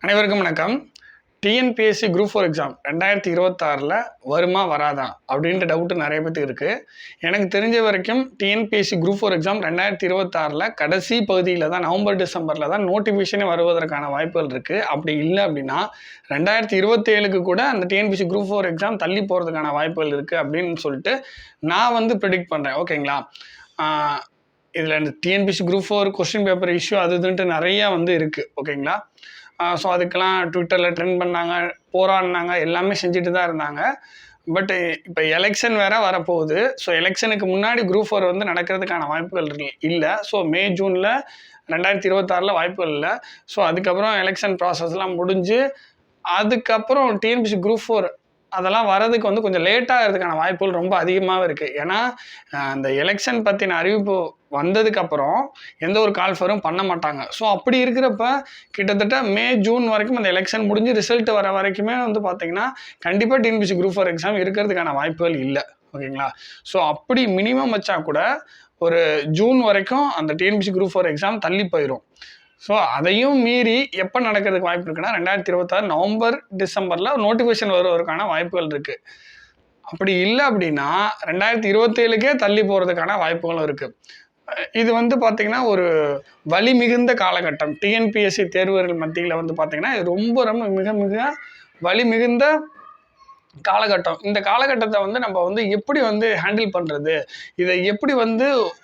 அனைவருக்கும் வணக்கம். TNPSC group 4 exam 2026 வருமா வராதா அப்படின்ற டவுட்டு நிறைய பேருக்கு இருக்குது. எனக்கு தெரிஞ்ச வரைக்கும் டிஎன்பிஎஸ்சி குரூப் 4 எக்ஸாம் 2026 கடைசி பகுதியில் தான், நவம்பர் டிசம்பரில் தான் நோட்டிஃபிகேஷனே வருவதற்கான வாய்ப்புகள் இருக்குது. அப்படி இல்லை அப்படின்னா 2027க்கு கூட அந்த டிஎன்பிஎஸ்சி குரூப் 4 எக்ஸாம் தள்ளி போகிறதுக்கான வாய்ப்புகள் இருக்குது அப்படின்னு சொல்லிட்டு நான் ப்ரிடிக்ட் பண்ணுறேன். ஓகேங்களா? இதில் இந்த TNPSC group 4 question paper issue அது இதுன்ட்டு நிறையா இருக்குது. ஓகேங்களா? ஸோ அதுக்கெல்லாம் ட்விட்டரில் ட்ரெண்ட் பண்ணாங்க, போராடினாங்க, எல்லாமே செஞ்சுட்டு தான் இருந்தாங்க. பட் இப்போ எலெக்ஷன் வேறு வரப்போகுது. ஸோ எலெக்ஷனுக்கு முன்னாடி குரூப் 4 நடக்கிறதுக்கான வாய்ப்புகள் இல்லை. ஸோ மே ஜூனில் 2026 வாய்ப்புகள் இல்லை. ஸோ அதுக்கப்புறம் எலெக்ஷன் ப்ராசஸ்லாம் முடிஞ்சு அதுக்கப்புறம் டிஎன்பிஎஸ்சி குரூப் 4 அதெல்லாம் வரதுக்கு கொஞ்சம் லேட்டாகிறதுக்கான வாய்ப்புகள் ரொம்ப அதிகமாகவே இருக்குது. ஏன்னா அந்த எலெக்ஷன் பற்றின அறிவிப்பு வந்ததுக்கப்புறம் எந்த ஒரு கால்ஃபரும் பண்ண மாட்டாங்க. ஸோ அப்படி இருக்கிறப்ப கிட்டத்தட்ட மே ஜூன் வரைக்கும் அந்த எலெக்ஷன் முடிஞ்சு ரிசல்ட் வர வரைக்குமே பார்த்திங்கன்னா கண்டிப்பாக டிஎன்பிஎஸ்சி குரூப் 4 எக்ஸாம் இருக்கிறதுக்கான வாய்ப்புகள் இல்லை. ஓகேங்களா? ஸோ அப்படி மினிமம் வச்சா கூட ஒரு ஜூன் வரைக்கும் அந்த டிஎன்பிஎஸ்சி குரூப் 4 எக்ஸாம் தள்ளி போயிடும். ஸோ அதையும் மீறி எப்போ நடக்கிறதுக்கு வாய்ப்பு இருக்குன்னா 2026 நவம்பர் டிசம்பரில் நோட்டிஃபிகேஷன் வருவதற்கான வாய்ப்புகள் இருக்குது. அப்படி இல்லை அப்படின்னா 2027க்கே தள்ளி போகிறதுக்கான வாய்ப்புகளும் இருக்குது. இது பார்த்திங்கன்னா ஒரு வலி மிகுந்த காலகட்டம். டிஎன்பிஎஸ்சி தேர்வுகள் மத்தியில் பார்த்திங்கன்னா இது ரொம்ப ரொம்ப மிக மிக வலி மிகுந்த காலகட்டம். இந்த காலகட்டத்தை நம்ம எப்படி ஹேண்டில் பண்ணுறது, இதை எப்படி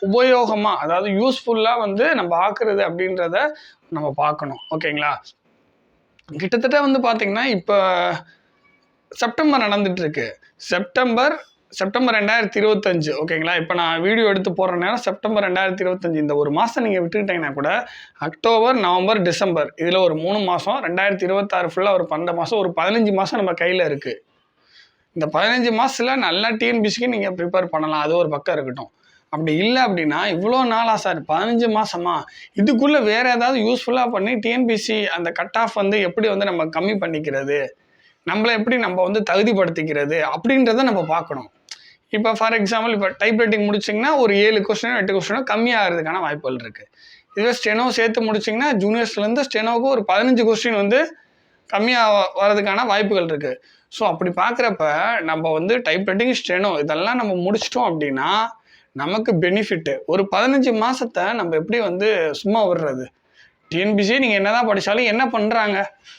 உபயோகமாக, அதாவது யூஸ்ஃபுல்லாக நம்ம ஆக்குறது அப்படின்றத நம்ம பார்க்கணும். ஓகேங்களா? கிட்டத்தட்ட பார்த்திங்கன்னா இப்போ செப்டம்பர் நடந்துகிட்ருக்கு. செப்டம்பர் 2025. ஓகேங்களா? இப்போ நான் வீடியோ எடுத்து போடுற நேரம் செப்டம்பர் 2025. இந்த ஒரு மாதம் நீங்கள் விட்டுக்கிட்டீங்கன்னா கூட அக்டோபர், நவம்பர், டிசம்பர் இதில் ஒரு 3 மாதம், 2026 ஃபுல்லாக ஒரு 12 மாதம், ஒரு 15 மாதம் நம்ம கையில் இருக்குது. இந்த 15 மாதத்தில் நல்லா டிஎன்பிஎஸ்சிக்கு நீங்கள் ப்ரிப்பேர் பண்ணலாம். அது ஒரு பக்கம் இருக்கட்டும். அப்படி இல்லை அப்படின்னா இவ்வளோ நாளாக சார் 15 மாதமா, இதுக்குள்ளே வேறு ஏதாவது யூஸ்ஃபுல்லாக பண்ணி டிஎன்பிஎஸ்சி அந்த கட் ஆஃப் எப்படி நம்ம கம்மி பண்ணிக்கிறது, நம்மளை எப்படி நம்ம தகுதிப்படுத்திக்கிறது அப்படின்றத நம்ம பார்க்கணும். இப்போ ஃபார் எக்ஸாம்பிள் இப்போ டைப் ரைட்டிங் முடிச்சிங்கன்னா ஒரு 7 கொஸ்டினோ 8 கொஸ்டினோ கம்மியாகிறதுக்கான வாய்ப்புகள் இருக்குது. இதுவே ஸ்டெனோ சேர்த்து முடிச்சிங்கன்னா ஜூனியர்ஸ்லேருந்து ஸ்டெனோவுக்கு ஒரு 15 கொஸ்டின் கம்மியாக வரதுக்கான வாய்ப்புகள் இருக்குது. ஸோ அப்படி பார்க்குறப்ப நம்ம டைப் ரைட்டிங், ஸ்டெனோ இதெல்லாம் நம்ம முடிச்சிட்டோம் அப்படின்னா நமக்கு பெனிஃபிட்டு. ஒரு 15 மாதத்தை நம்ம எப்படி சும்மா விடுறது? டிஎன்பிஎஸ்சி நீங்கள் என்ன தான் படித்தாலும் என்ன பண்ணுறாங்க,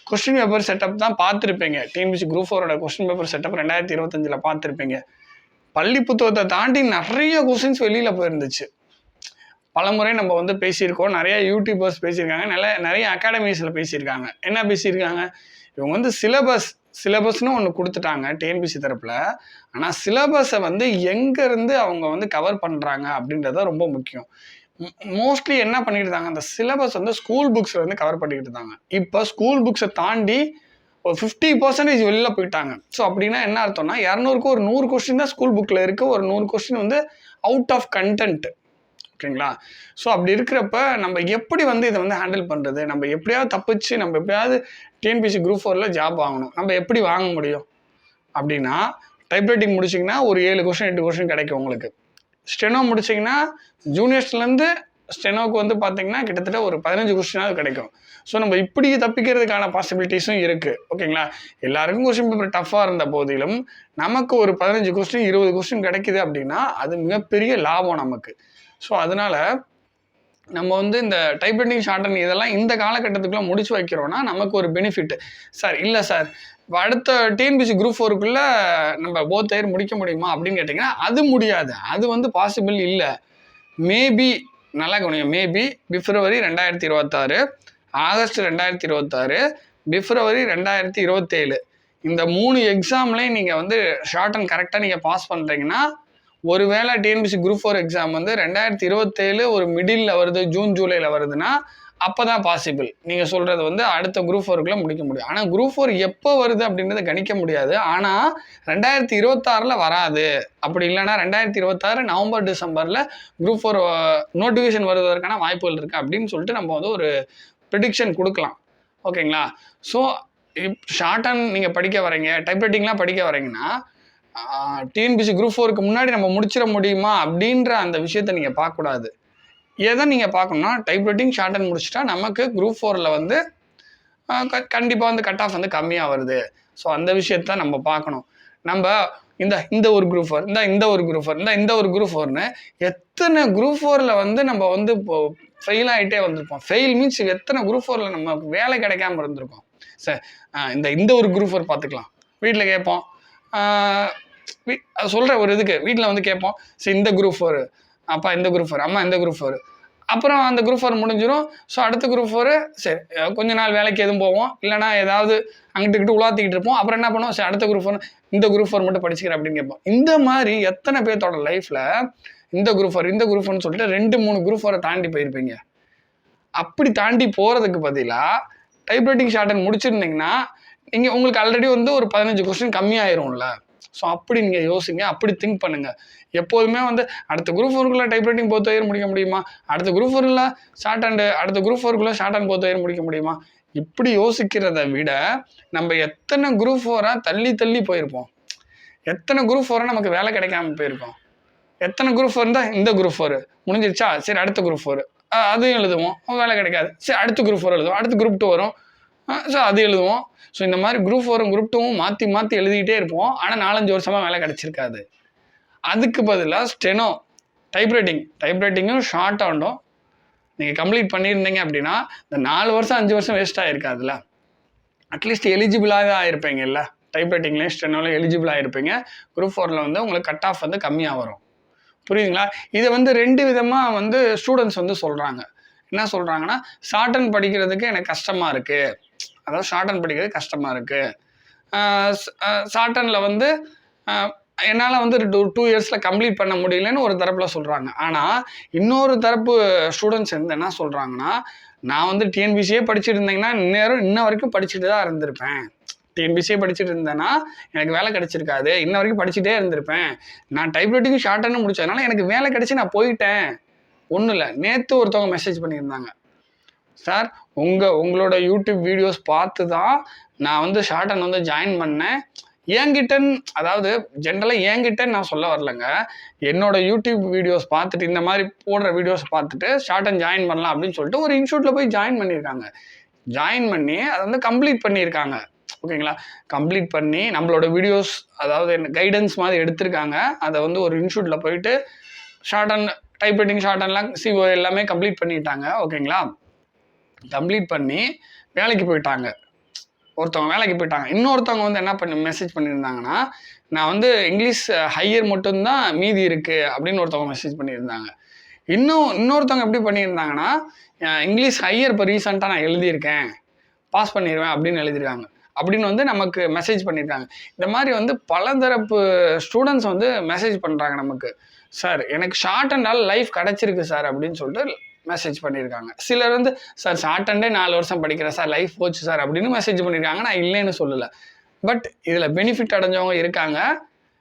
கொஸ்டின் பேப்பர் செட்டப் தான் பார்த்துருப்பீங்க. TNPSC group 4 question paper setup 2025 பார்த்துருப்பீங்க. பள்ளி புத்தகத்தை தாண்டி நிறைய கொஸ்டின்ஸ் வெளியில் போயிருந்துச்சு. பலமுறை நம்ம பேசியிருக்கோம். நிறைய யூடியூபர்ஸ் பேசியிருக்காங்க, நிறைய அகாடமிஸில் பேசியிருக்காங்க. என்ன பேசியிருக்காங்க? இவங்க சிலபஸ்னு ஒன்று கொடுத்துட்டாங்க டிஎன்பிஎஸ்சி தரப்பில். ஆனால் சிலபஸை எங்கேருந்து அவங்க கவர் பண்ணுறாங்க அப்படின்றத ரொம்ப முக்கியம். மோஸ்ட்லி என்ன பண்ணிட்டு இருந்தாங்க, அந்த சிலபஸ் ஸ்கூல் புக்ஸில் கவர் பண்ணிக்கிட்டு இருந்தாங்க. இப்போ ஸ்கூல் புக்ஸை தாண்டி ஒரு 50% வெளியில் போயிட்டாங்க. ஸோ அப்படின்னா என்ன அர்த்தம்னா 200க்கு ஒரு 100 கொஸ்டின் தான் ஸ்கூல் புக்கில் இருக்குது. ஒரு 100 கொஸ்டின் அவுட் ஆஃப் கண்டென்ட். ஓகேங்களா? ஸோ அப்படி இருக்கிறப்ப நம்ம எப்படி இதை ஹேண்டில் பண்ணுறது? நம்ம எப்படியாவது தப்பிச்சு நம்ம எப்படியாவது டிஎன்பிஎஸ்சி குரூப் 4 ஜாப் வாங்கணும். நம்ம எப்படி வாங்க முடியும் அப்படின்னா, டைப் ரைட்டிங் முடிச்சிங்கன்னா ஒரு 7 கொஸ்டின் 8 கொஸ்டின் கிடைக்கும் உங்களுக்கு. ஸ்டெனோ முடிச்சிங்கன்னா ஜூனியர்ஸ்லேருந்து ஸ்டெனோவுக்கு பார்த்திங்கன்னா கிட்டத்தட்ட ஒரு 15 கொஸ்டினாவது கிடைக்கும். ஸோ நம்ம இப்படி தப்பிக்கிறதுக்கான பாசிபிலிட்டிஸும் இருக்குது. ஓகேங்களா? எல்லாருக்கும் கொஸ்டின் பேப்பர் டஃப்பாக இருந்த போதிலும் நமக்கு ஒரு 15 கொஸ்டின் 20 கொஸ்டின் கிடைக்குது அப்படின்னா அது மிகப்பெரிய லாபம் நமக்கு. ஸோ அதனால் நம்ம இந்த டைப் ரைட்டிங், ஷார்ட்டன் இதெல்லாம் இந்த காலகட்டத்துக்குள்ளே முடிச்சு வைக்கிறோன்னா நமக்கு ஒரு பெனிஃபிட். சார் இல்லை சார் அடுத்த டிஎன்பிஎஸ்சி குரூப் 4க்குள்ளே நம்ம போத் இயர் முடிக்க முடியுமா அப்படின்னு கேட்டிங்கன்னா அது முடியாது. அது பாசிபிள் இல்லை. மேபி நல்லா கவனிங்க, மேபி பிப்ரவரி 2026, ஆகஸ்ட் 2026, பிப்ரவரி 2027 இந்த 3 எக்ஸாம்லேயும் நீங்கள் ஷார்ட்டன் கரெக்டாக நீங்கள் பாஸ் பண்ணுறீங்கன்னா ஒருவேளை டிஎன்பிஎஸ்சி குரூப் 4 எக்ஸாம் 2027 ஒரு மிடில் வருது, ஜூன் ஜூலையில் வருதுன்னா அப்போ தான் பாசிபிள். நீங்கள் சொல்கிறது அடுத்த குரூப் 4க்குள்ளே முடிக்க முடியும். ஆனால் குரூப் 4 எப்போ வருது அப்படின்றத கணிக்க முடியாது. ஆனால் 2026 வராது. அப்படி இல்லைன்னா 2026 நவம்பர் டிசம்பரில் குரூப் 4 நோட்டிஃபிகேஷன் வருவதற்கான வாய்ப்புகள் இருக்குது அப்படின்னு சொல்லிட்டு நம்ம ஒரு ப்ரிடிக்ஷன் கொடுக்கலாம். ஓகேங்களா? ஸோ ஷார்ட்டன் நீங்கள் படிக்க வரீங்க, டைப் ரைட்டிங்லாம் படிக்க வரீங்கன்னா டிஎன்பிஎஸ்சி குரூப் 4க்கு முன்னாடி நம்ம முடிச்சிட முடியுமா அப்படின்ற அந்த விஷயத்தை நீங்கள் பார்க்கக்கூடாது. எதை நீங்கள் பார்க்கணும்னா டைப் ரைட்டிங், ஷார்ட்டன் முடிச்சுட்டா நமக்கு குரூப் 4ல் கண்டிப்பாக வந்து கட் ஆஃப் வந்து கம்மியாக வருது. ஸோ அந்த விஷயத்த நம்ம பார்க்கணும். நம்ம இந்த ஒரு குரூப் 4, இந்த ஒரு குரூப் 4, இந்த ஒரு குரூப் 4ன்னு எத்தனை குரூப் 4ல வந்து நம்ம வந்து இப்போ ஃபெயில் ஆகிட்டே வந்திருப்போம். ஃபெயில் மீன்ஸ் எத்தனை குரூப் 4ல நமக்கு வேலை கிடைக்காம இருந்திருக்கோம். சார் இந்த ஒரு குரூப் 4 பார்த்துக்கலாம். வீட்டில் கேட்போம். சொல்கிற ஒரு இதுக்கு வீட்டில் வந்து கேட்போம். சரி இந்த குரூப் 4, அப்பா இந்த குரூப் 4, அம்மா இந்த குரூப் 4. அப்புறம் அந்த குரூப் 4 முடிஞ்சிடும். ஸோ அடுத்த குரூப் 4 சரி கொஞ்ச நாள் வேலைக்கு எதுவும் போவோம், இல்லைனா ஏதாவது அங்கிட்டு உலாத்திக்கிட்டு இருப்போம். அப்புறம் என்ன பண்ணுவோம், சரி அடுத்த குரூப் 4, இந்த குரூப் 4 மட்டும் படிச்சுக்கிறேன் அப்படின்னு கேட்போம். இந்த மாதிரி எத்தனை பேர்த்தோட லைஃப்பில் இந்த குரூப் 4 சொல்லிட்டு 2-3 குரூப் 4 தாண்டி போயிருப்பீங்க. அப்படி தாண்டி போகிறதுக்கு பதிலாக டைப்ரைட்டிங் ஷார்ட் ஹேண்ட் முடிச்சிருந்தீங்கன்னா நீங்கள் உங்களுக்கு ஆல்ரெடி வந்து ஒரு 15 கொஸ்டின் கம்மியாயிரும்ல. ஸோ அப்படி நீங்கள் யோசிங்க, அப்படி திங்க் பண்ணுங்கள். எப்போதுமே வந்து அடுத்த குரூப் 4க்குள்ளே டைப்ரைட்டிங் போத் இயர் முடிக்க முடியுமா, அடுத்த குரூப் 4ல் ஷார்ட் ஹேண்டு, அடுத்த குரூப் 4க்குள்ளே ஷார்ட் ஹேண்ட் போத் இயர் முடிக்க முடியுமா, இப்படி யோசிக்கிறத விட நம்ம எத்தனை குரூப் 4 தள்ளி போயிருப்போம். எத்தனை குரூப் 4 நமக்கு வேலை கிடைக்காம போயிருக்கோம். எத்தனை குரூப் 4 இருந்தால் இந்த குரூப் 4 முடிஞ்சிருச்சா, சரி அடுத்த குரூப் 4 அதையும் எழுதுவோம், வேலை கிடைக்காது, சரி அடுத்த குரூப் 4 எழுதுவோம், அடுத்த குரூப் 2 வரும், ஸோ அது எழுதுவோம். ஸோ இந்த மாதிரி குரூப் 4ம் குரூப் 2வும் மாற்றி எழுதிக்கிட்டே இருப்போம். ஆனால் 4-5 வருஷமாக வேலை கிடச்சிருக்காது. அதுக்கு பதிலாக ஸ்டெனோ, டைப்ரைட்டிங்கும் ஷார்ட் ஹேண்டும் நீங்கள் கம்ப்ளீட் பண்ணியிருந்தீங்க அப்படின்னா இந்த 4 வருஷம் 5 வருஷம் வேஸ்ட் ஆகிருக்காதுல்ல. அட்லீஸ்ட் எலிஜிபிளாக ஆகிருப்பீங்க. இல்லை டைப்ரைட்டிங்லேயும் ஸ்டெனோலையும் எலிஜிபிள் ஆகிருப்பீங்க. குரூப் 4ல் வந்து உங்களுக்கு கட் ஆஃப் வந்து கம்மியாக வரும். புரியுதுங்களா? இதை வந்து 2 விதமாக வந்து ஸ்டூடெண்ட்ஸ் வந்து சொல்கிறாங்க. என்ன சொல்கிறாங்கன்னா, ஷார்ட் ஹேண்ட் படிக்கிறதுக்கு எனக்கு கஷ்டமாக இருக்குது, அதாவது ஷார்ட் ஹேண்ட் படிக்கிறது கஷ்டமாக இருக்குது, ஷார்ட் ஹேண்டில் வந்து என்னால் வந்து 2 இயர்ஸில் கம்ப்ளீட் பண்ண முடியலன்னு ஒரு தரப்பில் சொல்கிறாங்க. ஆனால் இன்னொரு தரப்பு ஸ்டூடெண்ட்ஸ் வந்து என்ன சொல்கிறாங்கன்னா, நான் வந்து டிஎன்பிசியே படிச்சுட்டு இருந்தீங்கன்னா இன்ன வரைக்கும் படிச்சுட்டு தான் இருந்திருப்பேன். டிஎன்பிசியே படிச்சுட்டு இருந்தேன்னா எனக்கு வேலை கிடைச்சிருக்காது, இன்ன வரைக்கும் படிச்சுட்டே இருந்திருப்பேன். நான் டைப்ரைட்டிங் ஷார்ட் ஹேண்ட் முடிச்சதுனால எனக்கு வேலை கிடைச்சி நான் போயிட்டேன். ஒன்றும் இல்லை, நேற்று ஒருத்தவங்க மெசேஜ் பண்ணியிருந்தாங்க, சார் உங்களோட யூடியூப் வீடியோஸ் பார்த்து தான் நான் வந்து ஷார்ட் ஹேண்ட் வந்து ஜாயின் பண்ணேன். என்கிட்டன்னு, அதாவது ஜென்ரலாக என்கிட்டன்னு நான் சொல்ல வரலங்க, என்னோட யூடியூப் வீடியோஸ் பார்த்துட்டு இந்த மாதிரி போடுற வீடியோஸ் பார்த்துட்டு ஷார்ட் ஹேண்ட் ஜாயின் பண்ணலாம் அப்படின்னு சொல்லிட்டு ஒரு இன்ஸ்டியூட்டில் போய் ஜாயின் பண்ணியிருக்காங்க. ஜாயின் பண்ணி அதை வந்து கம்ப்ளீட் பண்ணியிருக்காங்க. ஓகேங்களா? கம்ப்ளீட் பண்ணி நம்மளோட வீடியோஸ், அதாவது கைடன்ஸ் மாதிரி எடுத்திருக்காங்க. அதை வந்து ஒரு இன்ஸ்டியூட்டில் போயிட்டு ஷார்ட் ஹேண்ட் டைப்ரைட்டிங் ஷார்ட் ஹேண்ட்லாம் சிஓ எல்லாமே கம்ப்ளீட் பண்ணிட்டாங்க. ஓகேங்களா? கம்ப்ளீட் பண்ணி வேலைக்கு போயிட்டாங்க. ஒருத்தவங்க வேலைக்கு போயிட்டாங்க. இன்னொருத்தவங்க வந்து என்ன மெசேஜ் பண்ணியிருந்தாங்கன்னா, நான் வந்து இங்கிலீஷ் ஹையர் மட்டும்தான் மீதி இருக்குது அப்படின்னு ஒருத்தவங்க மெசேஜ் பண்ணியிருந்தாங்க. இன்னொருத்தவங்க எப்படி பண்ணியிருந்தாங்கன்னா, இங்கிலீஷ் ஹையர் இப்போ ரீசெண்டாக நான் எழுதியிருக்கேன், பாஸ் பண்ணிடுவேன் அப்படின்னு எழுதியிருக்காங்க. அப்படின்னு வந்து நமக்கு மெசேஜ் பண்ணியிருக்காங்க. இந்த மாதிரி வந்து பலதரப்பு ஸ்டூடெண்ட்ஸ் வந்து மெசேஜ் பண்ணுறாங்க நமக்கு, சார் எனக்கு ஷார்ட் ஹேண்டால் லைஃப் கிடச்சிருக்கு சார் அப்படின்னு சொல்லிட்டு மெசேஜ் பண்ணியிருக்காங்க. சிலர் வந்து சார் ஷார்ட் ஹேண்டே 4 வருஷம் படிக்கிறேன் சார், லைஃப் போச்சு சார் அப்படின்னு மெசேஜ் பண்ணியிருக்காங்க. நான் இல்லைன்னு சொல்லலை. பட் இதில் பெனிஃபிட் அடைஞ்சவங்க இருக்காங்க.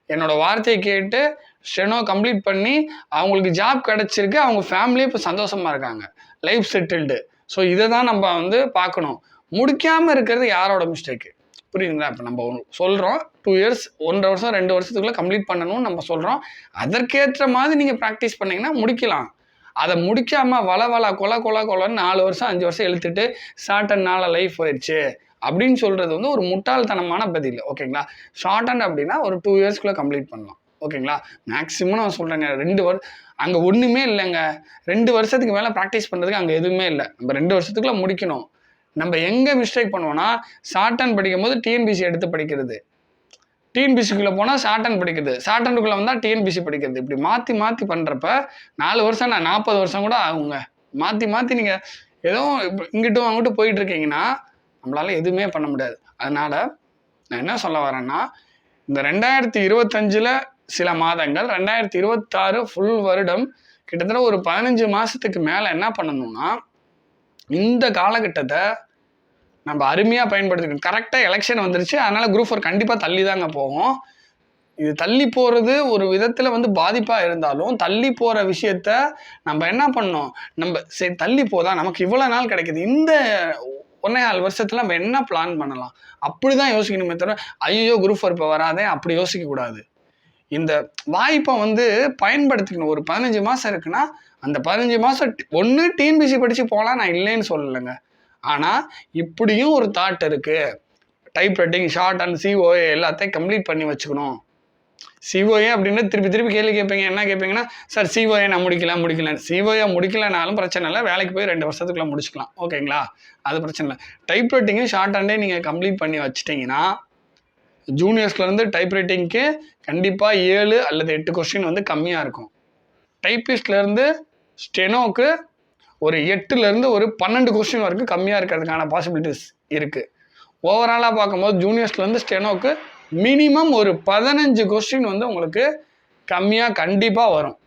என்னோட வார்த்தையை கேட்டு ஸ்டெனோ கம்ப்ளீட் பண்ணி அவங்களுக்கு ஜாப் கிடச்சிருக்கு, அவங்க ஃபேமிலியே இப்போ சந்தோஷமாக இருக்காங்க, லைஃப் செட்டில்டு. ஸோ இதை தான் நம்ம வந்து பார்க்கணும். முடிக்காமல் இருக்கிறது யாரோட மிஸ்டேக்கு? புரியுதுங்களா? இப்போ நம்ம சொல்கிறோம் 2 இயர்ஸ், 1.5 வருஷம் 2 வருஷத்துக்குள்ளே கம்ப்ளீட் பண்ணணும்னு நம்ம சொல்கிறோம். அதற்கேற்ற மாதிரி நீங்கள் ப்ராக்டிஸ் பண்ணிங்கன்னா முடிக்கலாம். அதை முடிக்காமல் கொலன்னு 4 வருஷம் 5 வருஷம் இழுத்துட்டு ஷார்ட் ஹேண்ட்னால லைஃப் போயிடுச்சு அப்படின்னு சொல்கிறது வந்து ஒரு முட்டாள்தனமான பதில். ஓகேங்களா? ஷார்ட் ஹேண்ட் அப்படின்னா ஒரு 2 இயர்ஸ்க்குள்ளே கம்ப்ளீட் பண்ணலாம். ஓகேங்களா? மேக்ஸிமம் நான் சொல்கிறேங்க, 2 வருஷம் அங்கே ஒன்றுமே இல்லைங்க. 2 வருஷத்துக்கு மேலே ப்ராக்டிஸ் பண்ணுறதுக்கு அங்கே எதுவுமே இல்லை. நம்ம 2 வருஷத்துக்குள்ளே முடிக்கணும். நம்ம எங்கே மிஸ்டேக் பண்ணுவோம்னா, ஷார்ட் ஹேண்ட் படிக்கும் போது டிஎன்பிசி எடுத்து படிக்கிறது, டிஎன்பிசிக்குள்ளே போனால் ஷார்ட் ஹேண்ட் படிக்கிறது, ஷார்ட் ஹேண்டுக்குள்ளே வந்தால் டிஎன்பிசி படிக்கிறது, இப்படி மாற்றி பண்ணுறப்ப 4 வருஷம் 40 வருஷம் கூட ஆகுங்க. மாற்றி நீங்கள் ஏதோ இங்கிட்டும் அங்கிட்டும் போயிட்டு இருக்கீங்கன்னா நம்மளால எதுவுமே பண்ண முடியாது. அதனால் நான் என்ன சொல்ல வரேன்னா, இந்த 2025 சில மாதங்கள், 2026 ஃபுல் வருடம், கிட்டத்தட்ட ஒரு 15 மாதத்துக்கு மேலே என்ன பண்ணணும்னா, இந்த காலகட்டத்தை நம்ம அருமையாக பயன்படுத்திக்கணும். கரெக்டாக எலெக்ஷன் வந்துருச்சு, அதனால் குரூப் 4 கண்டிப்பாக தள்ளி தாங்க போகும். இது தள்ளி போகிறது ஒரு விதத்தில் வந்து பாதிப்பாக இருந்தாலும், தள்ளி போகிற விஷயத்த நம்ம என்ன பண்ணோம், நம்ம சரி தள்ளி போதா, நமக்கு இவ்வளோ நாள் கிடைக்குது, இந்த 1.5 வருஷத்தில் நம்ம என்ன பிளான் பண்ணலாம், அப்படி தான் யோசிக்கணுமே தவிர ஐயோ குரூப் 4 இப்போ வராதே அப்படி யோசிக்கக்கூடாது. இந்த வாய்ப்பை வந்து பயன்படுத்திக்கணும். ஒரு 15 மாதம் இருக்குன்னா அந்த 15 மாதம் ஒன்று டிஎன்பிசி படித்து போகலாம், நான் இல்லைன்னு சொல்லலைங்க. ஆனால் இப்படியும் ஒரு தாட் இருக்குது, type writing, short and COA எல்லாத்தையும் கம்ப்ளீட் பண்ணி வச்சுக்கணும். சிஓஏ அப்படின்னு திருப்பி திருப்பி கேள்வி கேட்பீங்க. என்ன கேட்பீங்கன்னா, சார் சிஓஏ நான் முடிக்கல. சிஓஏ முடிக்கலனாலும் பிரச்சனை இல்லை, வேலைக்கு போய் 2 வருஷத்துக்குள்ளே முடிச்சுக்கலாம். ஓகேங்களா, அது பிரச்சனை இல்லை. டைப் ரைட்டிங்கும் ஷார்ட் ஹேண்டே நீங்கள் கம்ப்ளீட் பண்ணி வச்சிட்டிங்கன்னா ஜூனியர்ஸ்லேருந்து டைப் ரைட்டிங்க்கு கண்டிப்பாக 7 அல்லது 8 கொஸ்டின் வந்து கம்மியாக இருக்கும். டைப்பிஸ்ட்லேருந்து ஸ்டெனோக்கு ஒரு 8லேருந்து ஒரு 12 கொஸ்டின் வரைக்கும் கம்மியாக இருக்கிறதுக்கான பாசிபிலிட்டிஸ் இருக்குது. ஓவராலாக பார்க்கும்போது ஜூனியர்ஸ்லேருந்து ஸ்டெனோக்கு மினிமம் ஒரு 15 கொஸ்டின் வந்து உங்களுக்கு கம்மியாக கண்டிப்பாக வரும்.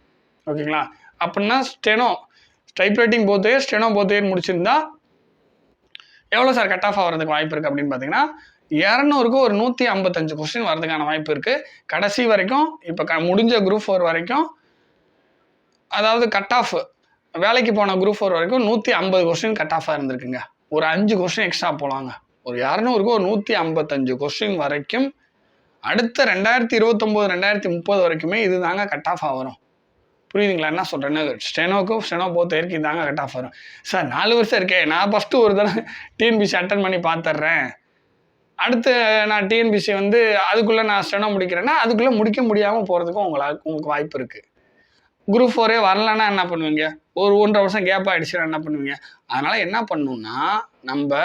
ஓகேங்களா, அப்படின்னா டைப் ரைட்டிங் போத்தே ஸ்டெனோ போத்தே முடிச்சிருந்தா எவ்வளோ சார் கட் ஆஃப் ஆகிறதுக்கு வாய்ப்பு இருக்குது அப்படின்னு பார்த்தீங்கன்னா 200க்கு ஒரு 155 கொஸ்டின் வரதுக்கான வாய்ப்பு இருக்குது. கடைசி வரைக்கும் இப்போ முடிஞ்ச குரூப் 4 வரைக்கும், அதாவது கட் ஆஃப் வேலைக்கு போன குரூப் 4 வரைக்கும் 150 கொஸ்டின் கட் ஆஃபாக இருந்திருக்குங்க. ஒரு 5 கொஸ்டின் எக்ஸ்ட்ரா போகலாங்க. ஒரு 200க்கு ஒரு 155 கொஸ்டின் வரைக்கும் அடுத்த 2029 2030 வரைக்குமே இது தாங்க கட் ஆஃபாக வரும். புரியுதுங்களா என்ன சொல்கிறேன்னு? ஸ்டெனோ போத்த வரைக்கும் இதாங்க கட் ஆஃப் வரும். சார் 4 வருஷம் இருக்கே, நான் ஃபஸ்ட்டு ஒரு தடவை டிஎன்பிசி அட்டன் பண்ணி பார்த்துட்றேன், அடுத்து நான் டிஎன்பிசி வந்து அதுக்குள்ளே நான் ஸ்டெனோ முடிக்கிறேன்னா அதுக்குள்ளே முடிக்க முடியாமல் போகிறதுக்கும் உங்களுக்கு வாய்ப்பு இருக்குது. குரூப் 4 வரலன்னா என்ன பண்ணுவீங்க? ஒரு 1.5 வருஷம் கேப் ஆகிடுச்சுன்னா என்ன பண்ணுவீங்க? அதனால் என்ன பண்ணணும்னா, நம்ம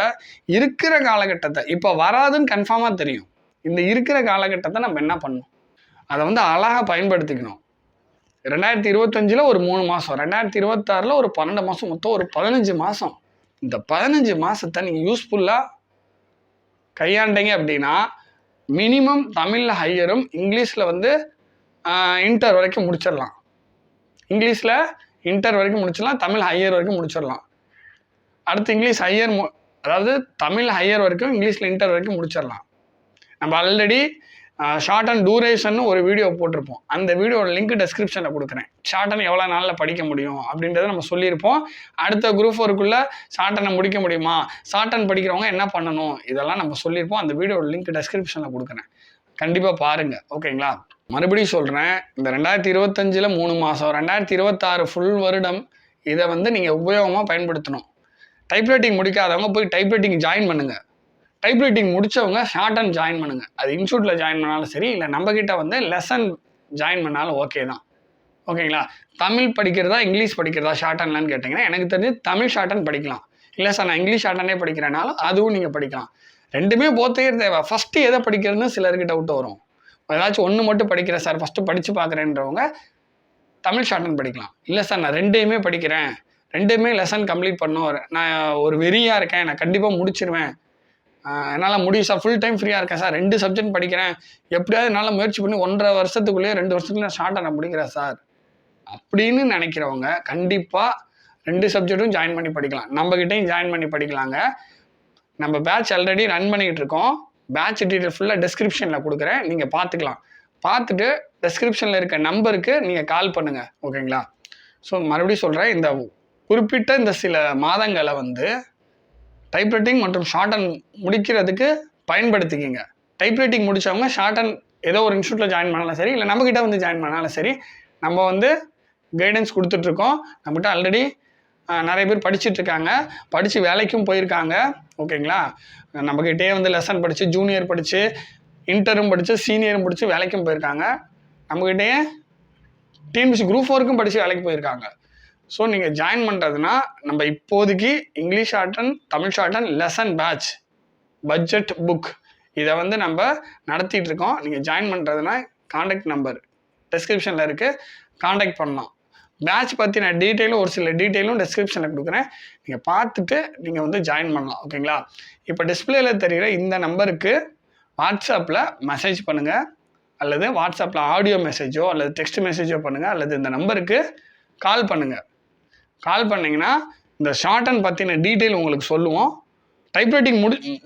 இருக்கிற காலகட்டத்தை, இப்போ வராதுன்னு கன்ஃபார்மாக தெரியும், இந்த இருக்கிற காலகட்டத்தை நம்ம என்ன பண்ணணும், அதை வந்து அழகாக பயன்படுத்திக்கணும். 2025 ஒரு 3 மாதம், 2026 ஒரு 12 மாதம், மொத்தம் ஒரு 15 மாதம். இந்த 15 மாதத்தை நீங்கள் யூஸ்ஃபுல்லாக கையாண்டீங்க அப்படின்னா மினிமம் தமிழில் ஹையரும், இங்கிலீஷில் வந்து இன்டர் வரைக்கும் முடிச்சிடலாம். இங்கிலீஷில் இன்டர் வரைக்கும் முடிச்சிடலாம், தமிழ் ஹையர் வரைக்கும் முடிச்சிடலாம். அடுத்து இங்கிலீஷ் ஹையர், அதாவது தமிழ் ஹையர் வரைக்கும், இங்கிலீஷில் இன்டர் வரைக்கும் முடிச்சிடலாம். நம்ம ஆல்ரெடி ஷார்ட் அண்ட் டூரேஷன் ஒரு வீடியோ போட்டிருப்போம். அந்த வீடியோட லிங்க் டெஸ்கிரிப்ஷனில் கொடுக்குறேன். ஷார்ட் அண்ட் எவ்வளோ நாளில் படிக்க முடியும் அப்படின்றத நம்ம சொல்லியிருப்போம். அடுத்த குரூப் 4க்குள்ளே ஷார்ட் அண்ட் முடிக்க முடியுமா, ஷார்ட் அண்ட் படிக்கிறவங்க என்ன பண்ணணும், இதெல்லாம் நம்ம சொல்லியிருப்போம். அந்த வீடியோட லிங்க் டெஸ்கிரிப்ஷனில் கொடுக்குறேன், கண்டிப்பாக பாருங்கள். ஓகேங்களா, மறுபடியும் சொல்கிறேன், இந்த 2025 3 மாதம், 2026 ஃபுல் வருடம் இதை வந்து நீங்கள் உபயோகமாக பயன்படுத்தணும். டைப்ரைட்டிங் முடிக்காதவங்க போய் டைப்ரைட்டிங் ஜாயின் பண்ணுங்கள். டைப்ரைட்டிங் முடித்தவங்க ஷார்ட் அண்ட் ஜாயின் பண்ணுங்கள். அது இன்ஸ்டியூட்டில் ஜாயின் பண்ணாலும் சரி, இல்லை நம்மக்கிட்ட வந்து லெசன் ஜாயின் பண்ணாலும் ஓகே தான். ஓகேங்களா, தமிழ் படிக்கிறதா இங்கிலீஷ் படிக்கிறதா ஷார்ட் அண்ட்லான்னு கேட்டிங்கன்னா எனக்கு தெரிஞ்சு தமிழ் ஷார்ட் அண்ட் படிக்கலாம். இல்லை சார் நான் இங்கிலீஷ் ஷார்ட் அண்டே படிக்கிறேனாலும் அதுவும் நீங்கள் படிக்கலாம். ரெண்டுமே போத்தே தேவை. ஃபஸ்ட்டு எதை படிக்கிறதுன்னு சிலருக்கு டவுட் வரும். ஏதாச்சும் ஒன்று மட்டும் படிக்கிறேன் சார், ஃபஸ்ட்டு படித்து பார்க்குறேன்றவங்க தமிழ் ஷார்ட் அண்ட் படிக்கலாம். இல்லை சார் நான் ரெண்டையுமே படிக்கிறேன், ரெண்டுமே லெசன் கம்ப்ளீட் பண்ணும், நான் ஒரு வெறியாக இருக்கேன், நான் கண்டிப்பாக முடிச்சிருவேன், என்னால் முடியும் சார், ஃபுல் டைம் ஃப்ரீயாக இருக்கேன் சார், 2 சப்ஜெக்ட் படிக்கிறேன், எப்படியாவது என்னால் முயற்சி பண்ணி 1.5 வருஷத்துக்குள்ளேயே 2 வருஷத்துக்குள்ளே நான் ஷார்ட் நான் முடிக்கிறேன் சார் அப்படின்னு நினைக்கிறவங்க கண்டிப்பாக 2 சப்ஜெக்ட்டும் ஜாயின் பண்ணி படிக்கலாம். நம்மக்கிட்டையும் ஜாயின் பண்ணி படிக்கலாங்க. நம்ம பேட்ச் ஆல்ரெடி ரன் பண்ணிக்கிட்டு இருக்கோம். பேட்ச் டீட்டெயில் ஃபுல்லாக டெஸ்கிரிப்ஷனில் கொடுக்குறேன், நீங்கள் பார்த்துக்கலாம். பார்த்துட்டு டெஸ்கிரிப்ஷனில் இருக்க நம்பருக்கு நீங்கள் கால் பண்ணுங்கள். ஓகேங்களா, ஸோ மறுபடியும் சொல்கிறேன், இந்த குறிப்பிட்ட இந்த சில மாதங்களை வந்து டைப்ரைட்டிங் மற்றும் ஷார்ட் அண்ட் முடிக்கிறதுக்கு பயன்படுத்திக்கிங்க. டைப்ரைட்டிங் முடித்தவங்க ஷார்ட் அண்ட் ஏதோ ஒரு இன்ஸ்டியூட்டில் ஜாயின் பண்ணாலும் சரி, இல்லை நம்மக்கிட்ட வந்து ஜாயின் பண்ணாலும் சரி, நம்ம வந்து கைடன்ஸ் கொடுத்துட்ருக்கோம். நம்மகிட்ட ஆல்ரெடி நிறைய பேர் படிச்சுட்ருக்காங்க, படித்து வேலைக்கும் போயிருக்காங்க. ஓகேங்களா, நம்மக்கிட்டே வந்து லெசன் படித்து, ஜூனியர் படித்து, இன்டரும் படித்து, சீனியரும் படித்து வேலைக்கும் போயிருக்காங்க. நம்மக்கிட்டேயே டிஎன்பிசி குரூப் 4க்கும் படித்து வேலைக்கு போயிருக்காங்க. ஸோ நீங்கள் ஜாயின் பண்ணுறதுனா நம்ம இப்போதைக்கு English short and Tamil short and lesson batch budget book இதை வந்து நம்ம நடத்திட்டு இருக்கோம். நீங்கள் ஜாயின் பண்ணுறதுனா காண்டாக்ட் நம்பர் டெஸ்கிரிப்ஷனில் இருக்குது, காண்டாக்ட் பண்ணலாம். பேட்ச் பற்றின டீட்டெயிலும் ஒரு சில டீட்டெயிலும் டெஸ்கிரிப்ஷனில் கொடுக்குறேன், நீங்கள் பார்த்துட்டு நீங்கள் வந்து ஜாயின் பண்ணலாம். ஓகேங்களா, இப்போ டிஸ்பிளேயில் தெரிகிற இந்த நம்பருக்கு வாட்ஸ்அப்பில் மெசேஜ் பண்ணுங்கள், அல்லது வாட்ஸ்அப்பில் ஆடியோ மெசேஜோ அல்லது டெக்ஸ்ட் மெசேஜோ பண்ணுங்கள், அல்லது இந்த நம்பருக்கு கால் பண்ணுங்கள். கால் பண்ணிங்கன்னா இந்த ஷார்ட் அண்ட் பற்றின டீட்டெயில் உங்களுக்கு சொல்லுவோம். டைப்ரைட்டிங்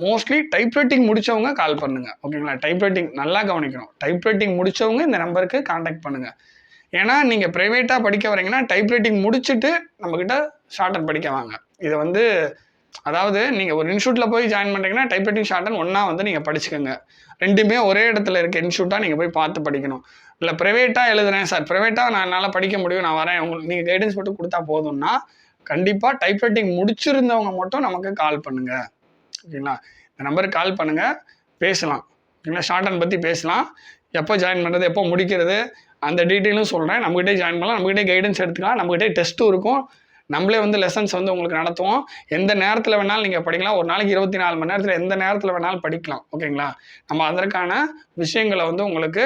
மோஸ்ட்லி டைப்ரைட்டிங் முடித்தவங்க கால் பண்ணுங்கள். ஓகேங்களா, டைப்ரைட்டிங் நல்லா கவனிக்கணும். டைப்ரைட்டிங் முடித்தவங்க இந்த நம்பருக்கு காண்டாக்ட் பண்ணுங்கள். ஏன்னா நீங்கள் ப்ரைவேட்டாக படிக்க வரீங்கன்னா டைப்ரைட்டிங் முடிச்சுட்டு நம்மக்கிட்ட ஷார்ட் அண்ட் படிக்க வாங்க. இதை வந்து அதாவது நீங்கள் ஒரு இன்ஸ்டியூட்டில் போய் ஜாயின் பண்ணுறீங்கன்னா டைப்ரைட்டிங் ஷார்ட் அண்ட் ஒன்றா வந்து நீங்கள் படிச்சுக்கோங்க. ரெண்டுமே ஒரே இடத்துல இருக்க இன்ஸ்டியூட்டாக நீங்கள் போய் பார்த்து படிக்கணும். இல்லை ப்ரைவேட்டாக எழுதுறேன் சார், ப்ரைவேட்டாக நான் என்னால் படிக்க முடியும், நான் வரேன், உங்களுக்கு நீங்கள் கைடன்ஸ் மட்டும் கொடுத்தா போதும்னா கண்டிப்பாக டைப்ரைட்டிங் முடிச்சிருந்தவங்க மட்டும் நமக்கு கால் பண்ணுங்க. ஓகேங்களா? இந்த நம்பருக்கு கால் பண்ணுங்க, பேசலாம். ஓகேங்களா? ஷார்ட் ஹேண்ட் பற்றி பேசலாம். எப்போ ஜாயின் பண்ணுறது, எப்போ முடிக்கிறது, அந்த டீட்டெயிலும் சொல்கிறேன். நம்மகிட்டே ஜாயின் பண்ணலாம், நம்மகிட்டே கைடன்ஸ் எடுத்துக்கலாம், நம்மகிட்டே டெஸ்ட்டும் இருக்கும். நம்மளே வந்து லெசன்ஸ் வந்து உங்களுக்கு நடத்துவோம். எந்த நேரத்தில் வேணாலும் நீங்கள் படிக்கலாம். ஒரு நாளைக்கு 24 மணி நேரத்தில் எந்த நேரத்தில் வேணாலும் படிக்கலாம். ஓகேங்களா? நம்ம அதற்கான விஷயங்களை வந்து உங்களுக்கு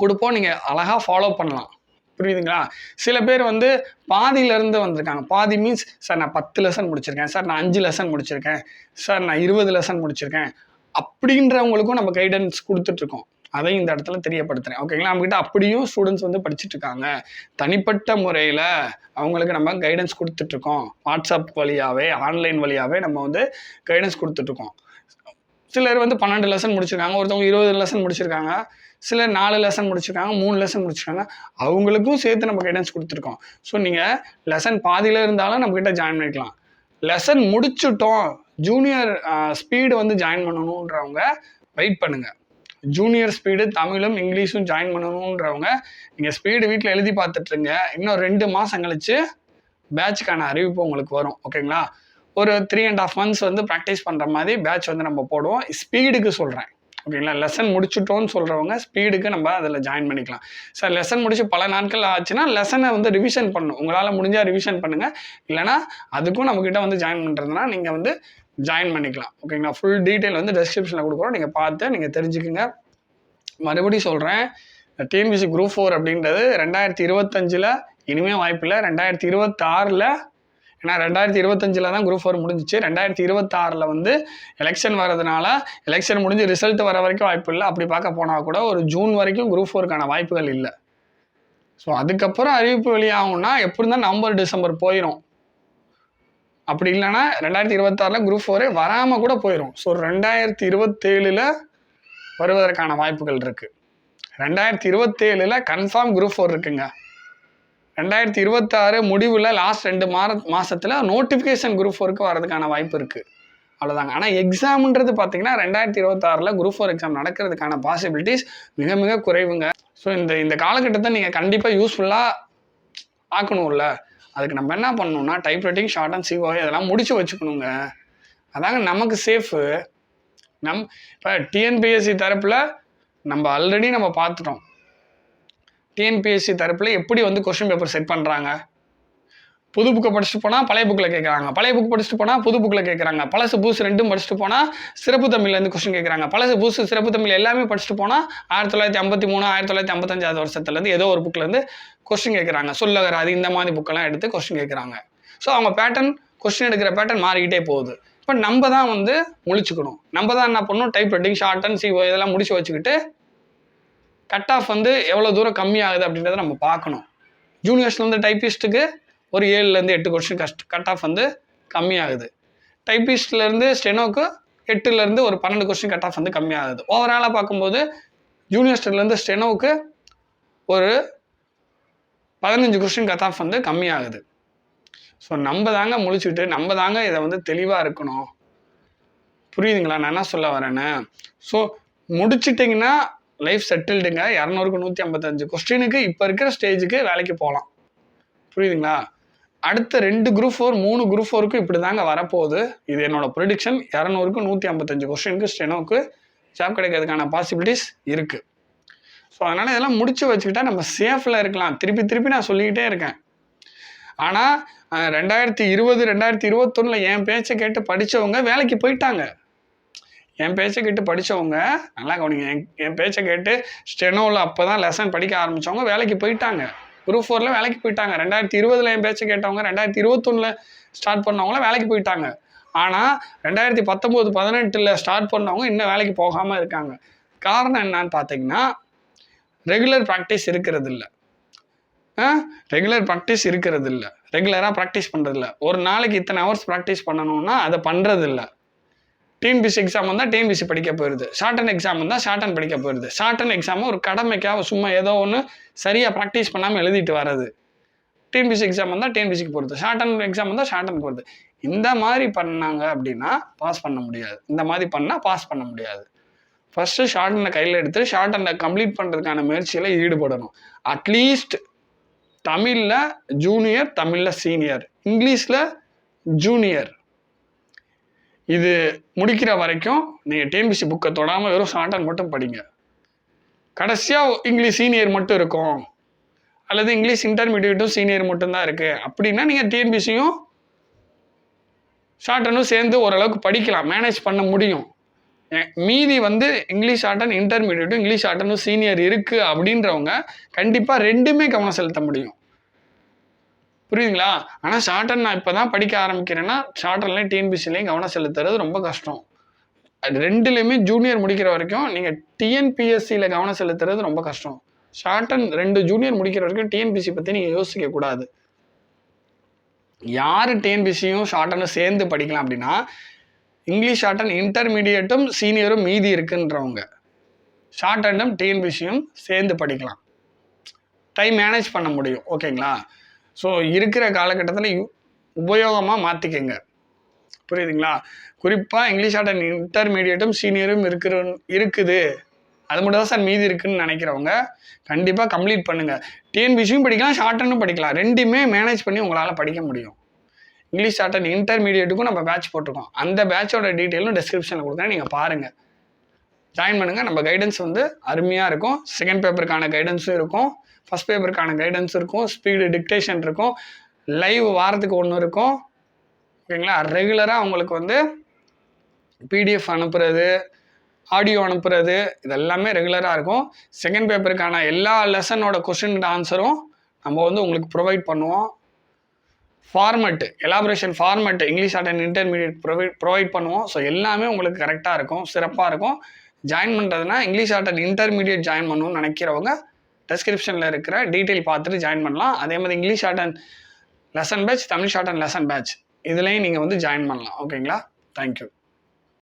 கொடுப்போம். நீங்கள் அழகாக ஃபாலோ பண்ணலாம். புரியுதுங்களா? சில பேர் வந்து பாதியிலேருந்து வந்திருக்காங்க. பாதி மீன்ஸ், சார் நான் 10 லெசன் முடிச்சிருக்கேன், சார் நான் 5 லெசன் முடிச்சிருக்கேன், சார் நான் 20 லெசன் முடிச்சிருக்கேன் அப்படின்றவங்களுக்கும் நம்ம கைடன்ஸ் கொடுத்துட்ருக்கோம். அதையும் இந்த இடத்துல தெரியப்படுத்துகிறேன். ஓகேங்களா? நம்மகிட்ட அப்படியும் ஸ்டூடெண்ட்ஸ் வந்து படிச்சுட்டு இருக்காங்க. தனிப்பட்ட முறையில் அவங்களுக்கு நம்ம கைடன்ஸ் கொடுத்துட்ருக்கோம். வாட்ஸ்அப் வழியாகவே, ஆன்லைன் வழியாகவே நம்ம வந்து கைடன்ஸ் கொடுத்துட்ருக்கோம். சிலர் வந்து 12 லெசன் முடிச்சிருக்காங்க, ஒருத்தவங்க 20 லெசன் முடிச்சிருக்காங்க, சிலர் 4 லெசன் முடிச்சிருக்காங்க, 3 லெசன் முடிச்சிருக்காங்க. அவங்களுக்கும் சேர்த்து நம்ம கைடன்ஸ் கொடுத்துருக்கோம். ஸோ நீங்கள் லெசன் பாதியில் இருந்தாலும் நம்மக்கிட்ட ஜாயின் பண்ணிக்கலாம். லெசன் முடிச்சுட்டோம், ஜூனியர் ஸ்பீடு வந்து ஜாயின் பண்ணணுன்றவங்க வெயிட் பண்ணுங்கள். ஜூனியர் ஸ்பீடு தமிழும் இங்கிலீஷும் ஜாயின் பண்ணணுன்றவங்க நீங்கள் ஸ்பீடு வீட்டில் எழுதி பார்த்துட்ருங்க. இன்னும் 2 மாதம் கழிச்சு பேட்சுக்கான அறிவிப்பு உங்களுக்கு வரும். ஓகேங்களா? ஒரு 3.5 months வந்து ப்ராக்டிஸ் பண்ணுற மாதிரி பேட்ச் வந்து நம்ம போடுவோம். ஸ்பீடுக்கு சொல்கிறேன். ஓகேங்களா? லெசன் முடிச்சுட்டோன்னு சொல்கிறவங்க ஸ்பீடுக்கு நம்ம அதில் ஜாயின் பண்ணிக்கலாம். சார் லெசன் முடிச்சு பல நாட்கள் ஆச்சுன்னா லெசனை வந்து ரிவிஷன் பண்ணணும். உங்களால் முடிஞ்சால் ரிவிஷன் பண்ணுங்கள். இல்லைனா அதுக்கும் நம்மக்கிட்ட வந்து ஜாயின் பண்ணுறதுனா நீங்கள் வந்து ஜாயின் பண்ணிக்கலாம். ஓகேங்களா? ஃபுல் டீட்டெயில் வந்து டெஸ்கிரிப்ஷனில் கொடுக்குறோம். நீங்கள் பார்த்து நீங்கள் தெரிஞ்சுக்குங்க. மறுபடியும் சொல்கிறேன், டிஎன்பிஎஸ்சி குரூப் 4 அப்படின்றது 2025 இனிமேல் வாய்ப்பில்லை. 2026 ஏன்னா 2025 தான் குரூப் 4 முடிஞ்சிச்சு. 2026 வந்து எலெக்ஷன் வர்றதுனால எலெக்ஷன் முடிஞ்சு ரிசல்ட் வர வரைக்கும் வாய்ப்பு இல்லை. அப்படி பார்க்க போனால் கூட ஒரு ஜூன் வரைக்கும் குரூப் 4க்கான வாய்ப்புகள் இல்லை. ஸோ அதுக்கப்புறம் அறிவிப்பு வெளியாகும்னா எப்படி இருந்தால் நவம்பர் டிசம்பர் போயிடும். அப்படி இல்லைன்னா 2026 குரூப் 4 வராமல் கூட போயிடும். ஸோ 2027 வருவதற்கான வாய்ப்புகள் இருக்குது. 2027 கன்ஃபார்ம் குரூப் 4 இருக்குங்க. 2026 முடிவில் லாஸ்ட் 2 மாதத்தில் நோட்டிஃபிகேஷன் குரூப் 4க்கு வரதுக்கான வாய்ப்பு இருக்குது. அவ்வளோதாங்க. ஆனால் எக்ஸாம்ன்றது பார்த்தீங்கன்னா 2026 குரூப் 4 எக்ஸாம் நடக்கிறதுக்கான பாசிபிலிட்டிஸ் மிக மிக குறைவுங்க. ஸோ இந்த காலகட்டத்தை நீங்கள் கண்டிப்பாக யூஸ்ஃபுல்லாக ஆக்கணும்ல. அதுக்கு நம்ம என்ன பண்ணணும்னா டைப்ரைட்டிங், ஷார்ட் அண்ட் சிஓ இதெல்லாம் முடிச்சு வச்சுக்கணுங்க. அதாங்க நமக்கு சேஃபு. இப்போ டிஎன்பிஎஸ்சி தரப்பில் நம்ம ஆல்ரெடி நம்ம பார்த்துட்டோம். டிஎன்பிஎஸ்சி தரப்பில் எப்படி வந்து கொஸ்டின் பேப்பர் செட் பண்ணுறாங்க. புது புக்கை படிச்சுட்டு போனால் பழைய புக்கில் கேட்குறாங்க, பழைய புக் படிச்சுட்டு போனால் புது புக்கில் கேட்குறாங்க, பழசு புதுசு ரெண்டும் படிச்சுட்டு போனால் சிறப்பு தமிழ்லேருந்து கொஸ்டின் கேட்குறாங்க, பழசு புதுசு சிறப்பு தமிழ் எல்லாமே படிச்சுட்டு போனால் 1953 1955 வருஷத்துலேருந்து ஏதோ ஒரு புக்கிலேருந்து கொஸ்டின் கேட்குறாங்க. சொல்லகராதி இந்த மாதிரி புக்கெல்லாம் எடுத்து கொஸ்டின் கேட்குறாங்க. ஸோ அவங்க பேட்டர்ன், கொஸ்டின் எடுக்கிற பேட்டர்ன் மாறிக்கிட்டே போகுது. இப்போ நம்ம தான் வந்து முழிச்சுக்கணும். நம்ம தான் என்ன பண்ணணும், type writing, short and CO இதெல்லாம் முடிச்சு வச்சுக்கிட்டு கட் ஆஃப் வந்து எவ்வளோ தூரம் கம்மியாகுது அப்படின்றத நம்ம பார்க்கணும். ஜூனியர்ஸ்லேருந்து டைப்பிஸ்ட்டுக்கு ஒரு 7லேருந்து 8 கொஸ்டின் கட் ஆஃப் வந்து கம்மியாகுது. டைப்பிஸ்ட்லேருந்து ஸ்டெனோக்கு 8லேருந்து ஒரு 12 கொஸ்டின் கட் ஆஃப் வந்து கம்மியாகுது. ஓவராலாக பார்க்கும்போது ஜூனியர்ஸ்லேருந்து ஸ்டெனோவுக்கு ஒரு 15 கொஸ்டின் கட் ஆஃப் வந்து கம்மியாகுது. ஸோ நம்ம தாங்க முழிச்சுட்டு நம்ம தாங்க இதை வந்து தெளிவாக இருக்கணும். புரியுதுங்களா நான் என்ன சொல்ல வரேன்னு? So முடிச்சிட்டிங்கன்னா life செட்டில்டுங்க. 200க்கு 155 கொஸ்டினுக்கு இப்போ இருக்கிற ஸ்டேஜுக்கு வேலைக்கு போகலாம். புரியுதுங்களா? அடுத்த 2 குரூப் 4 3 குரூப் 4க்கும் இப்படி தாங்க வரப்போகுது. இது என்னோட ப்ரெடிக்ஷன். 200க்கு 155 கொஸ்டினுக்கு ஸ்டெனோக்கு ஜாப் கிடைக்கிறதுக்கான பாசிபிலிட்டிஸ் இருக்குது. ஸோ அதனால் இதெல்லாம் முடிச்சு வச்சுக்கிட்டா நம்ம சேஃபில் இருக்கலாம். திருப்பி திருப்பி நான் சொல்லிக்கிட்டே இருக்கேன். ஆனால் 2020 2021 என் பேச்சை கேட்டு படித்தவங்க வேலைக்கு போயிட்டாங்க. என் பேச்சை கேட்டு படித்தவங்க நல்லா கவனிங்க. என் பேச்சை கேட்டு ஸ்டெனோவில் அப்போ தான் லெசன் படிக்க ஆரம்பித்தவங்க வேலைக்கு போயிட்டாங்க. குரூப் 4 வேலைக்கு போயிட்டாங்க. 2020 என் பேச்சை கேட்டவங்க 2021 ஸ்டார்ட் பண்ணவங்களாம் வேலைக்கு போயிட்டாங்க. ஆனால் 2019 18 ஸ்டார்ட் பண்ணவங்க இன்னும் வேலைக்கு போகாமல் இருக்காங்க. காரணம் என்னன்னு பார்த்தீங்கன்னா ரெகுலர் ப்ராக்டிஸ் இருக்கிறது இல்லை. ரெகுலராக ப்ராக்டிஸ் பண்ணுறதில்ல. ஒரு நாளைக்கு இத்தனை ஹவர்ஸ் ப்ராக்டிஸ் பண்ணணும்னா அதை பண்ணுறதில்ல. டிஎன்பிஎஸ்சி எக்ஸாம் வந்தால் டிஎன்பிஎஸ்சி படிக்க போயிடுது, ஷார்ட் அண்ட் எக்ஸாம் வந்தால் ஷார்ட் அண்ட் படிக்க போயிடுது. ஷார்ட் அண்ட் எக்ஸாமை ஒரு கடமைக்காக சும்மா ஏதோ ஒன்று சரியாக ப்ராக்டிஸ் பண்ணாமல் எழுதிட்டு வர்றது. டிஎன்பிஎஸ்சி எக்ஸாம் வந்தால் டிஎன்பிஎஸ்சிக்கு போகிறது, ஷார்ட் அண்ட் எக்ஸாம் வந்தால் ஷார்ட் அண்ட் போகிறது. இந்த மாதிரி பண்ணாங்க அப்படின்னா பாஸ் பண்ண முடியாது. இந்த மாதிரி பண்ணால் பாஸ் பண்ண முடியாது. ஃபஸ்ட்டு ஷார்ட் அண்டை கையில் எடுத்து ஷார்ட் அண்டை கம்ப்ளீட் பண்ணுறதுக்கான முயற்சியில் ஈடுபடணும். அட்லீஸ்ட் தமிழில் ஜூனியர், தமிழில் சீனியர் இங்கிலீஷில் ஜூனியர். இது முடிக்கிற வரைக்கும் நீங்கள் டிஎன்பிஎஸ்சி புக்கை தொடாமல் வெறும் ஷார்ட் மட்டும் படிங்க. கடைசியாக இங்கிலீஷ் சீனியர் மட்டும் இருக்கும், அல்லது இங்கிலீஷ் இன்டர்மீடியட்டும் சீனியர் மட்டும்தான் இருக்குது அப்படின்னா நீங்கள் டிஎன்பிஎஸ்சியும் ஷார்ட் சேர்ந்து ஓரளவுக்கு படிக்கலாம், மேனேஜ் பண்ண முடியும். மீதி இங்கிலீஷ் ஷார்ட் அண்ட் இன்டர்மீடியட்டும் இங்கிலீஷ் ஷார்ட் அண்ட் சீனியர் இருக்குது அப்படின்றவங்க கண்டிப்பாக ரெண்டுமே கவனம் செலுத்த முடியும். புரியுதுங்களா? ஆனால் ஷார்ட் அண்ட் நான் இப்போ தான் படிக்க ஆரம்பிக்கிறேன்னா ஷார்ட் அண்ட்லையும் டிஎன்பிஎஸ்சிலையும் கவனம் செலுத்துறது ரொம்ப கஷ்டம். அது ரெண்டுலேயுமே ஜூனியர் முடிக்கிற வரைக்கும் நீங்கள் டிஎன்பிஎஸ்சியில் கவனம் செலுத்துறது ரொம்ப கஷ்டம். ஷார்ட் அண்ட் 2 ஜூனியர் முடிக்கிற வரைக்கும் டிஎன்பிஎஸ்சி பற்றி நீங்கள் யோசிக்கக்கூடாது. யார் டிஎன்பிஎஸ்சியும் ஷார்ட் அண்ட் சேர்ந்து படிக்கலாம் அப்படின்னா இங்கிலீஷ் ஷார்ட் அண்ட் இன்டர்மீடியட்டும் சீனியரும் மீதி இருக்குன்றவங்க ஷார்ட் அண்டும் டிஎன்பிஎஸ்சியும் சேர்ந்து படிக்கலாம், டைம் மேனேஜ் பண்ண முடியும். ஓகேங்களா? ஸோ இருக்கிற காலகட்டத்தில் உபயோகமாக மாற்றிக்கங்க. புரியுதுங்களா? குறிப்பாக இங்கிலீஷ் ஷார்ட் அண்ட் இன்டர்மீடியட்டும் சீனியரும் இருக்குது, அது மட்டும் தான் சார் மீதி இருக்குதுன்னு நினைக்கிறவங்க கண்டிப்பாக கம்ப்ளீட் பண்ணுங்கள். டிஎன்பிஎஸ்சியும் படிக்கலாம், ஷார்ட் அண்டும் படிக்கலாம், ரெண்டுமே மேனேஜ் பண்ணி உங்களால் படிக்க முடியும். இங்கிலீஷ் ஷார்ட் அண்ட் இன்டர்மீடியட்டுக்கும் நம்ம பேட்ச் போட்டிருக்கோம், அந்த பேட்சோட டீட்டெயிலும் டிஸ்கிரிப்ஷனில் கொடுக்குறேன், நீங்கள் பாருங்கள், ஜாயின் பண்ணுங்கள். நம்ம கைடன்ஸ் அருமையாக இருக்கும். செகண்ட் பேப்பருக்கான கைடன்ஸும் இருக்கும், ஃபஸ்ட் பேப்பருக்கான கைடன்ஸ் இருக்கும், ஸ்பீடு டிக்டேஷன் இருக்கும், லைவ் வாரத்துக்கு 1 இருக்கும். ஓகேங்களா? ரெகுலராக உங்களுக்கு பிடிஎஃப் அனுப்புறது, ஆடியோ அனுப்புறது, இதெல்லாமே ரெகுலராக இருக்கும். செகண்ட் பேப்பருக்கான எல்லா லெசனோட கொஷின் ஆன்சரும் நம்ம உங்களுக்கு ப்ரொவைட் பண்ணுவோம். Format, elaboration format English short and intermediate provide பண்ணுவோம். ஸோ எல்லாமே உங்களுக்கு கரெக்டாக இருக்கும், சிறப்பாக இருக்கும். ஜாயின் பண்ணுறதுனா English short and intermediate join பண்ணணும்னு நினைக்கிறவங்க டிஸ்கிரிப்ஷனில் இருக்கிற டீட்டெயில் பார்த்துட்டு ஜாயின் பண்ணலாம். அதே மாதிரி English short and lesson batch, Tamil short and lesson batch இதுலேயும் நீங்கள் ஜாயின் பண்ணலாம். ஓகேங்களா? தேங்க்யூ.